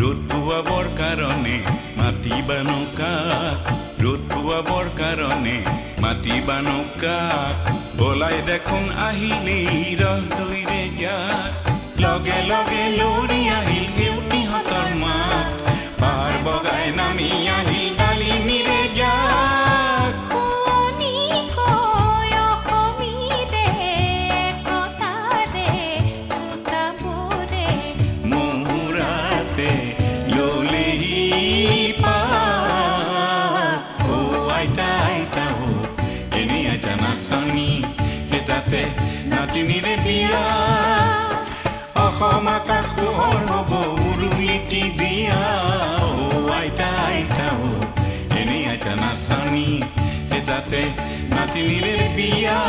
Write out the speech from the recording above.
ৰোদ পোৱাবৰ কাৰণে মাতিবা নৌকাক ৰোদ পোৱাবৰ কাৰণে মাতিবা নৌকাক বলাই দেখোন আহিলেই ৰহদৈৰে যাক লগে লগে লৰি আহিল সেউতীহঁতৰ মাত পাৰ বগাই নামি আহিল ডালিমীৰে যাক মহুৰাতে ললেহি পাত ও আইতা আইতা ও এনেই আইতা নাচনি তাতে নাতিনীৰে বিয়া অসম আকাশ পোহৰ হ'ব উৰুলিটি দিয়া ও আইতা আইতা ও এনেই আইতা নাচনি তাতে নাতিনীৰে বিয়া